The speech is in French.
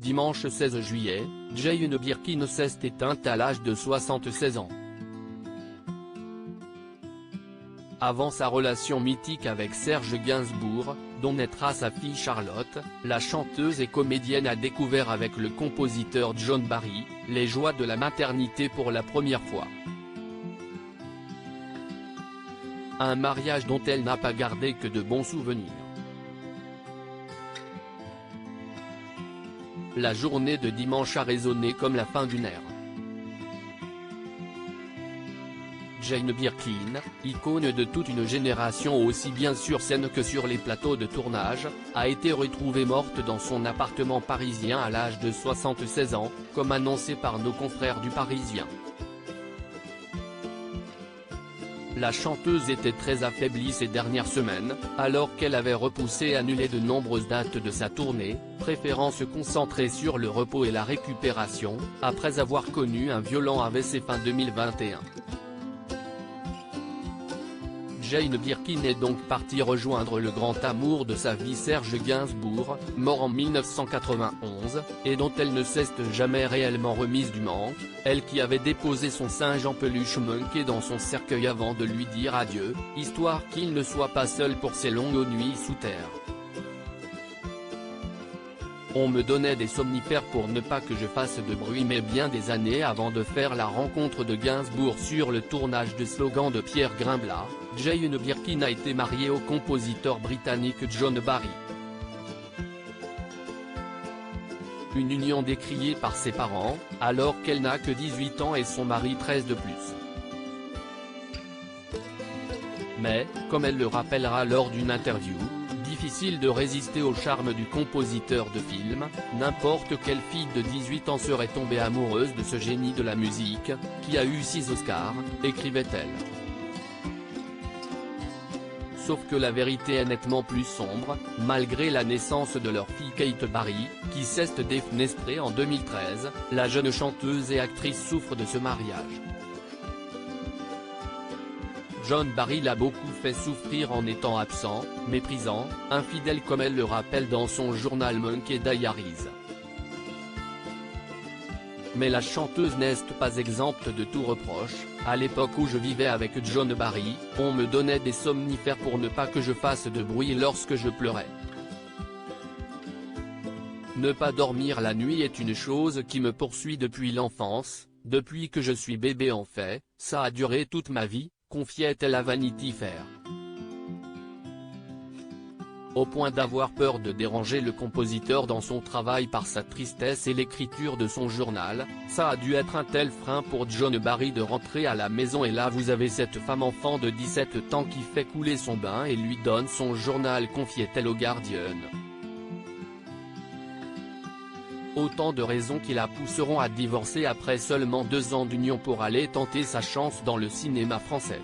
Dimanche 16 juillet, Jane Birkin s'est éteinte à l'âge de 76 ans. Avant sa relation mythique avec Serge Gainsbourg, dont naîtra sa fille Charlotte, la chanteuse et comédienne a découvert avec le compositeur John Barry, les joies de la maternité pour la première fois. Un mariage dont elle n'a pas gardé que de bons souvenirs. La journée de dimanche a résonné comme la fin d'une ère. Jane Birkin, icône de toute une génération aussi bien sur scène que sur les plateaux de tournage, a été retrouvée morte dans son appartement parisien à l'âge de 76 ans, comme annoncé par nos confrères du Parisien. La chanteuse était très affaiblie ces dernières semaines, alors qu'elle avait repoussé et annulé de nombreuses dates de sa tournée, préférant se concentrer sur le repos et la récupération, après avoir connu un violent AVC fin 2021. Jane Birkin est donc partie rejoindre le grand amour de sa vie Serge Gainsbourg, mort en 1991, et dont elle ne s'est jamais réellement remise du manque, elle qui avait déposé son singe en peluche Monkey dans son cercueil avant de lui dire adieu, histoire qu'il ne soit pas seul pour ses longues nuits sous terre. On me donnait des somnifères pour ne pas que je fasse de bruit, mais bien des années avant de faire la rencontre de Gainsbourg sur le tournage de Slogan de Pierre Grimblat, Jane Birkin a été mariée au compositeur britannique John Barry. Une union décriée par ses parents, alors qu'elle n'a que 18 ans et son mari 13 de plus. Mais, comme elle le rappellera lors d'une interview, difficile de résister au charme du compositeur de films, n'importe quelle fille de 18 ans serait tombée amoureuse de ce génie de la musique, qui a eu 6 Oscars, écrivait-elle. Sauf que la vérité est nettement plus sombre, malgré la naissance de leur fille Kate Barry, qui s'est défenestrée en 2013, la jeune chanteuse et actrice souffre de ce mariage. John Barry l'a beaucoup fait souffrir en étant absent, méprisant, infidèle comme elle le rappelle dans son journal Monkey Diaries. Mais la chanteuse n'est pas exempte de tout reproche. À l'époque où je vivais avec John Barry, on me donnait des somnifères pour ne pas que je fasse de bruit lorsque je pleurais. Ne pas dormir la nuit est une chose qui me poursuit depuis l'enfance, depuis que je suis bébé en fait, ça a duré toute ma vie, confiait-elle à Vanity Fair. Au point d'avoir peur de déranger le compositeur dans son travail par sa tristesse et l'écriture de son journal, ça a dû être un tel frein pour John Barry de rentrer à la maison et là vous avez cette femme enfant de 17 ans qui fait couler son bain et lui donne son journal, confiait-elle au Guardian. Autant de raisons qui la pousseront à divorcer après seulement 2 ans d'union pour aller tenter sa chance dans le cinéma français.